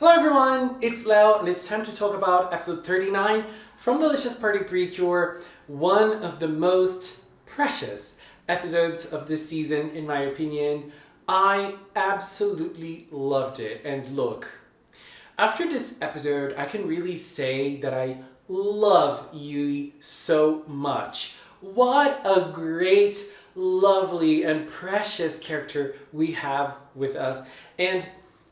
Hello everyone, it's Leo and it's time to talk about episode 39 from Delicious Party PreCure, one of the most precious episodes of this season in my opinion. I absolutely loved it, and look, after this episode I can really say that I love Yui so much. What a great, lovely and precious character we have with us, and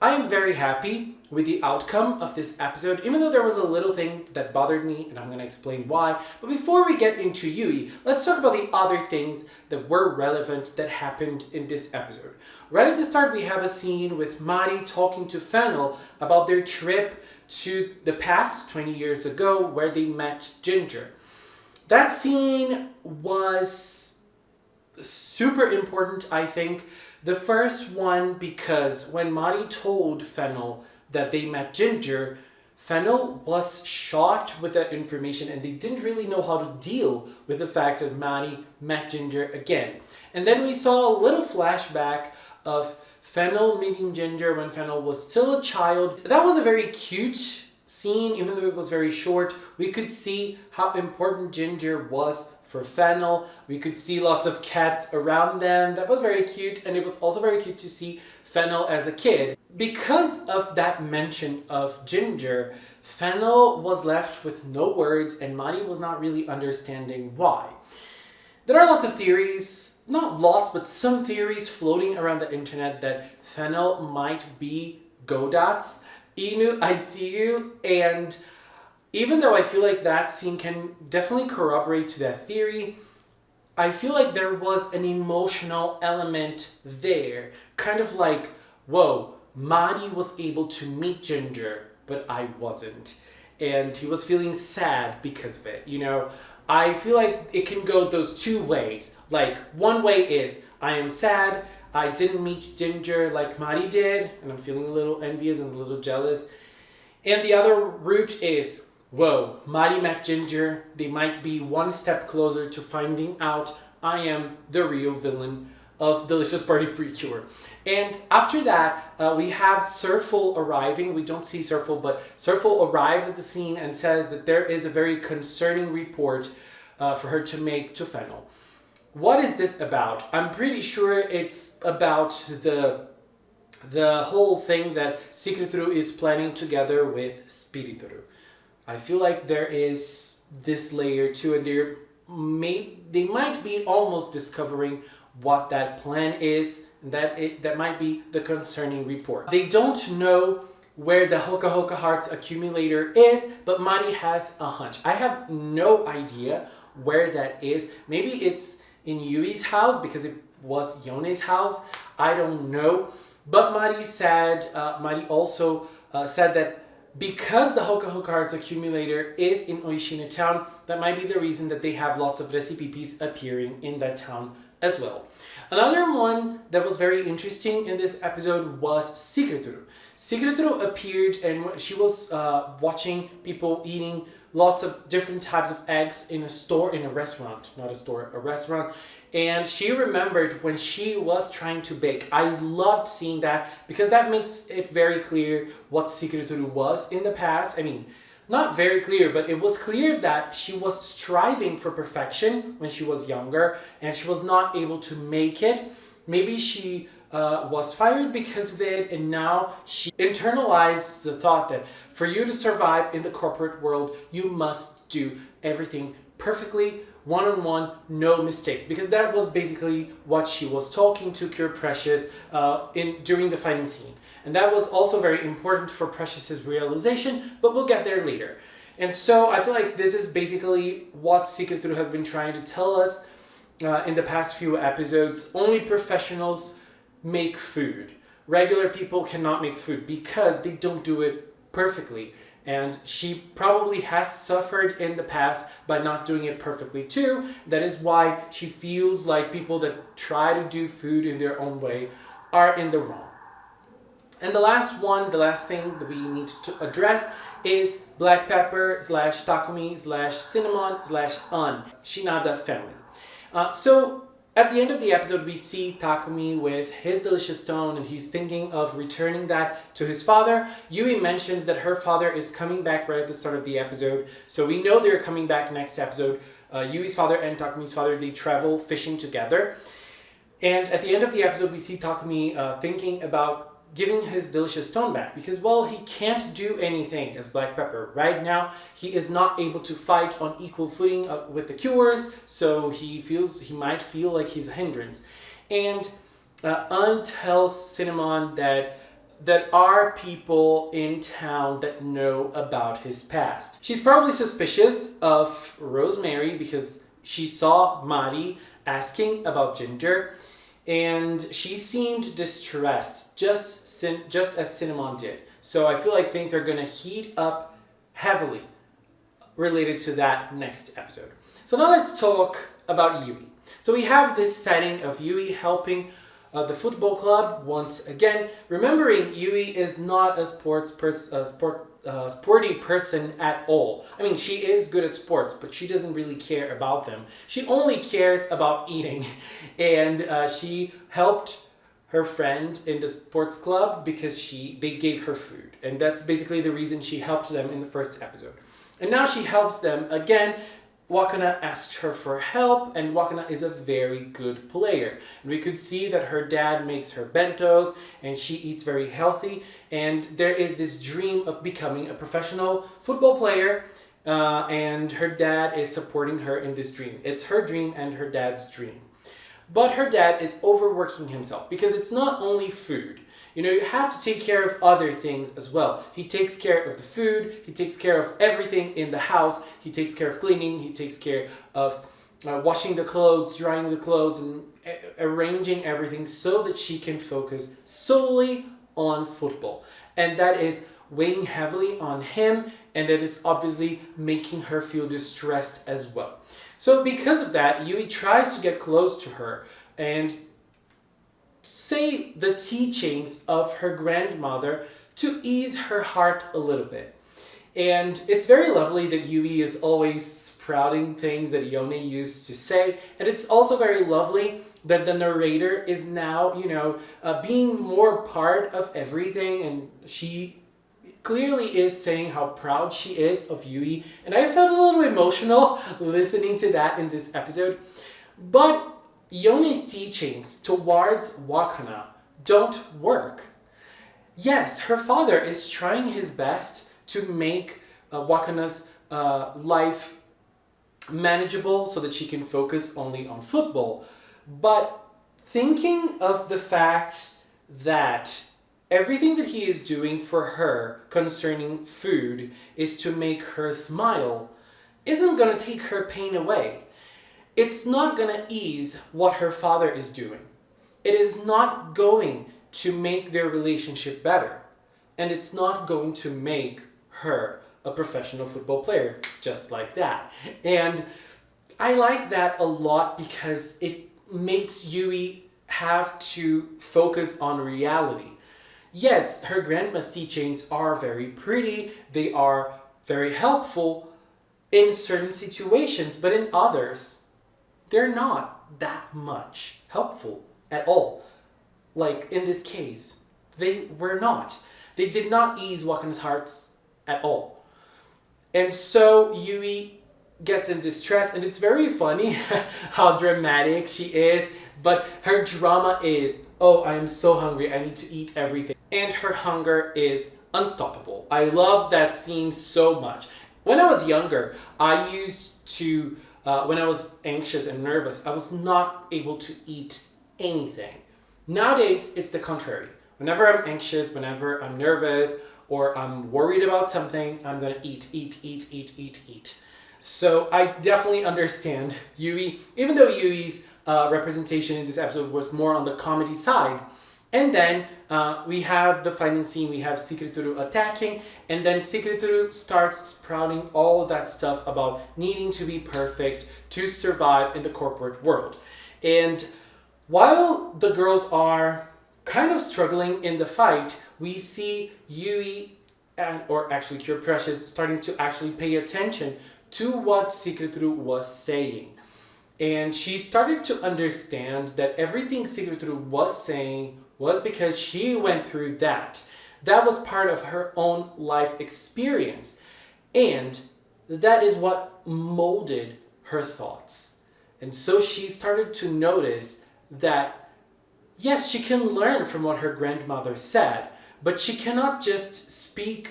I am very happy with the outcome of this episode, even though there was a little thing that bothered me, and I'm going to explain why. But before we get into Yui, let's talk about the other things that were relevant that happened in this episode. Right at the start, we have a scene with Mari talking to Fennel about their trip to the past, 20 years ago, where they met Ginger. That scene was super important, I think. The first one because when Mari told Fennel that they met Ginger, Fennel was shocked with that information and they didn't really know how to deal with the fact that Mari met Ginger again. And then we saw a little flashback of Fennel meeting Ginger when Fennel was still a child. That was a very cute scene, even though it was very short. We could see how important Ginger was for Fennel. We could see lots of cats around them. That was very cute, and it was also very cute to see Fennel as a kid. Because of that mention of Ginger, Fennel was left with no words and Mari was not really understanding why. There are lots of theories, not lots, but some theories floating around the internet that Fennel might be Godot's Inu, I see you, and even though I feel like that scene can definitely corroborate to that theory, I feel like there was an emotional element there. Kind of like, whoa, Mari was able to meet Ginger, but I wasn't. And he was feeling sad because of it, you know? I feel like it can go those two ways. Like, one way is, I am sad, I didn't meet Ginger like Mari did, and I'm feeling a little envious and a little jealous. And the other route is, whoa, Mari met Ginger, they might be one step closer to finding out I am the real villain of Delicious Party PreCure. And after that, we have Surful arriving. We don't see Surful, but Surful arrives at the scene and says that there is a very concerning report for her to make to Fennel. What is this about? I'm pretty sure it's about the whole thing that Secreturu is planning together with Spirituru. I feel like there is this layer too, and they might be almost discovering what that plan is, and that might be the concerning report. They don't know where the Hoka Hoka Hearts accumulator is, but Mari has a hunch. I have no idea where that is. Maybe it's in Yui's house because it was Yone's house. I don't know. But Mari also said that because the Hoka Hoka Hearts accumulator is in Oishina town, that might be the reason that they have lots of recipes appearing in that town as well. Another one that was very interesting in this episode was Secreturu. Secreturu appeared and she was watching people eating lots of different types of eggs in a restaurant, and she remembered when she was trying to bake. I loved seeing that because that makes it very clear what Secreturu was in the past. I mean, not very clear, but it was clear that she was striving for perfection when she was younger and she was not able to make it. Maybe she was fired because of it, and now she internalized the thought that for you to survive in the corporate world, you must do everything perfectly, one-on-one, no mistakes, because that was basically what she was talking to Cure Precious during the fighting scene. And that was also very important for Precious's realization, but we'll get there later. And so I feel like this is basically what Secreturu has been trying to tell us in the past few episodes. Only professionals make food. Regular people cannot make food because they don't do it perfectly. And she probably has suffered in the past by not doing it perfectly too. That is why she feels like people that try to do food in their own way are in the wrong. And the last thing that we need to address is black pepper / Takumi / cinnamon / Shinada family. So At the end of the episode, we see Takumi with his delicious stone and he's thinking of returning that to his father. Yui mentions that her father is coming back right at the start of the episode, so we know they're coming back next episode. Yui's father and Takumi's father, they travel fishing together. And at the end of the episode, we see Takumi thinking about giving his delicious stone back because, well, he can't do anything as Black Pepper. Right now, he is not able to fight on equal footing with the Cures, so he might feel like he's a hindrance. And An tells Cinnamon that there are people in town that know about his past. She's probably suspicious of Rosemary because she saw Mari asking about Ginger, and she seemed distressed, just as Cinnamon did. So I feel like things are going to heat up heavily related to that next episode. So now let's talk about Yui. So we have this setting of Yui helping the football club once again. Remembering Yui is not a sporty person at all. I mean, she is good at sports, but she doesn't really care about them. She only cares about eating. And she helped her friend in the sports club because they gave her food. And that's basically the reason she helped them in the first episode. And now she helps them again. Wakana asked her for help, and Wakana is a very good player. And we could see that her dad makes her bentos, and she eats very healthy. And there is this dream of becoming a professional football player, and her dad is supporting her in this dream. It's her dream and her dad's dream. But her dad is overworking himself because it's not only food. You have to take care of other things as well. He takes care of the food, he takes care of everything in the house, he takes care of cleaning, he takes care of washing the clothes, drying the clothes, and arranging everything so that she can focus solely on football. And that is weighing heavily on him, and that is obviously making her feel distressed as well. So because of that, Yui tries to get close to her and say the teachings of her grandmother to ease her heart a little bit. And it's very lovely that Yui is always sprouting things that Yone used to say. And it's also very lovely that the narrator is now, being more part of everything. And she clearly is saying how proud she is of Yui. And I felt a little emotional listening to that in this episode. But Yone's teachings towards Wakana don't work. Yes, her father is trying his best to make Wakana's life manageable so that she can focus only on football. But thinking of the fact that everything that he is doing for her concerning food is to make her smile isn't going to take her pain away. It's not going to ease what her father is doing. It is not going to make their relationship better. And it's not going to make her a professional football player just like that. And I like that a lot because it makes Yui have to focus on reality. Yes, her grandma's teachings are very pretty. They are very helpful in certain situations, but in others, they're not that much helpful at all. Like in this case, they were not. They did not ease Wakana's hearts at all. And so Yui gets in distress, and it's very funny how dramatic she is, but her drama is, oh, I am so hungry, I need to eat everything. And her hunger is unstoppable. I love that scene so much. When I was younger, I used to when I was anxious and nervous, I was not able to eat anything. Nowadays, it's the contrary. Whenever I'm anxious, whenever I'm nervous, or I'm worried about something, I'm gonna eat. So I definitely understand Yui, even though Yui's representation in this episode was more on the comedy side. And then we have the final scene, we have Secreturu attacking, and then Secreturu starts sprouting all of that stuff about needing to be perfect to survive in the corporate world. And while the girls are kind of struggling in the fight, we see Yui, or actually Cure Precious, starting to actually pay attention to what Secreturu was saying. And she started to understand that everything Sigrid was saying was because she went through that. That was part of her own life experience. And that is what molded her thoughts. And so she started to notice that, yes, she can learn from what her grandmother said, but she cannot just speak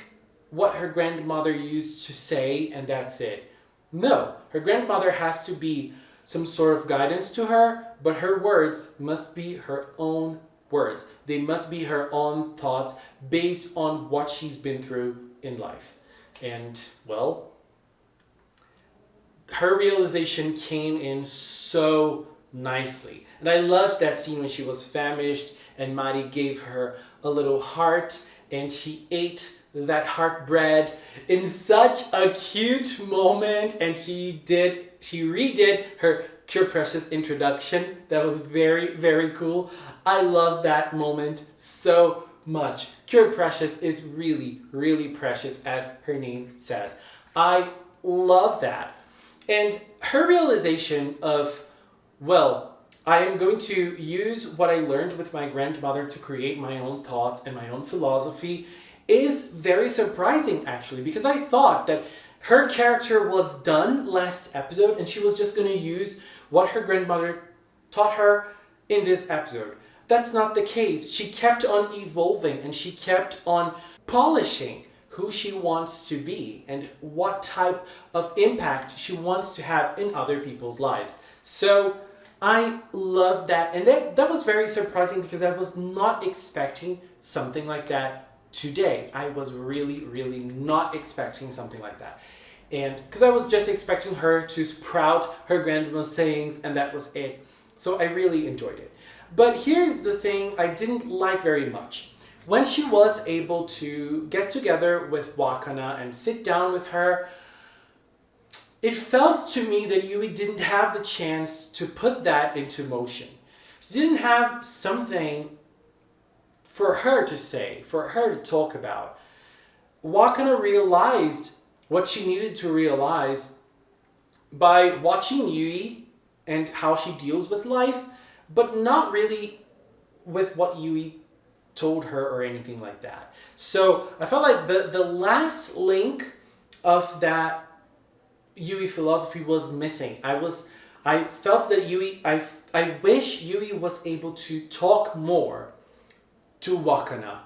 what her grandmother used to say and that's it. No, her grandmother has to be some sort of guidance to her, but her words must be her own words. They must be her own thoughts based on what she's been through in life. And, well, her realization came in so nicely. And I loved that scene when she was famished and Mari gave her a little heart and she ate that heart bread in such a cute moment, and she redid her Cure Precious introduction. That was very, very cool. I love that moment so much. Cure Precious is really, really precious, as her name says. I love that. And her realization of, well, I am going to use what I learned with my grandmother to create my own thoughts and my own philosophy is very surprising, actually, because I thought that her character was done last episode and she was just going to use what her grandmother taught her in this episode. That's not the case. She kept on evolving and she kept on polishing who she wants to be and what type of impact she wants to have in other people's lives. So I love that, and that was very surprising because I was not expecting something like that today. I was really, really not expecting something like that. And because I was just expecting her to sprout her grandma's sayings and that was it. So I really enjoyed it. But here's the thing I didn't like very much. When she was able to get together with Wakana and sit down with her, it felt to me that Yui didn't have the chance to put that into motion. She didn't have something for her to say, for her to talk about. Wakana realized what she needed to realize by watching Yui and how she deals with life, but not really with what Yui told her or anything like that. So I felt like the last link of that Yui philosophy was missing. I felt that I wish Yui was able to talk more to Wakana,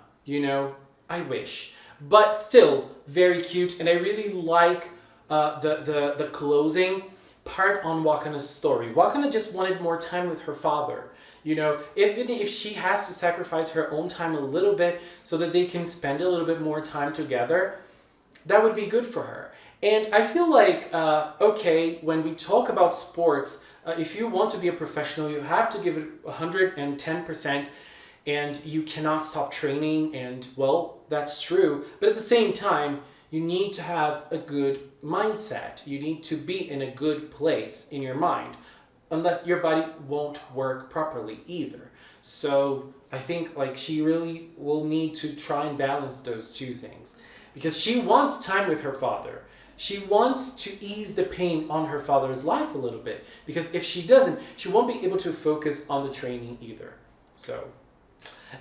I wish. But still, very cute, and I really like the closing part on Wakana's story. Wakana just wanted more time with her father. If she has to sacrifice her own time a little bit so that they can spend a little bit more time together, that would be good for her. And I feel like, when we talk about sports, if you want to be a professional, you have to give it 110%, and you cannot stop training, and, well, that's true. But at the same time, you need to have a good mindset. You need to be in a good place in your mind, unless your body won't work properly either. So I think she really will need to try and balance those two things, because she wants time with her father. She wants to ease the pain on her father's life a little bit, because if she doesn't, she won't be able to focus on the training either. So,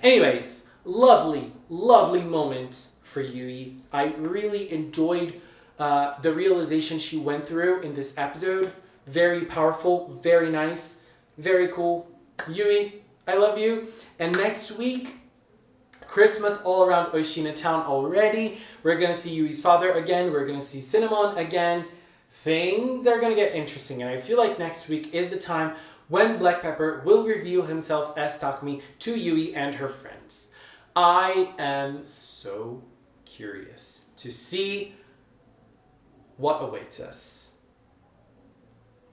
anyways, lovely, lovely moments for Yui. I really enjoyed the realization she went through in this episode. Very powerful, very nice, very cool. Yui, I love you. And next week, Christmas all around Oishina town already. We're going to see Yui's father again. We're going to see Cinnamon again. Things are going to get interesting. And I feel like next week is the time when Black Pepper will reveal himself as Takumi to Yui and her friends. I am so curious to see what awaits us.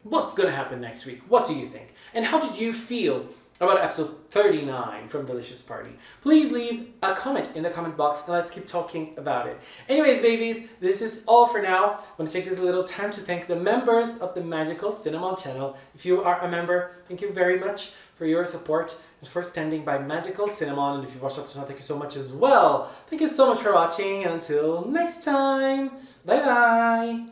What's going to happen next week? What do you think? And how did you feel about episode 39 from Delicious Party? Please leave a comment in the comment box and let's keep talking about it. Anyways, babies, this is all for now. I want to take this little time to thank the members of the Magical Cinnamon channel. If you are a member, thank you very much for your support and for standing by Magical Cinnamon. And if you've watched up to now, thank you so much as well. Thank you so much for watching, and until next time, bye bye.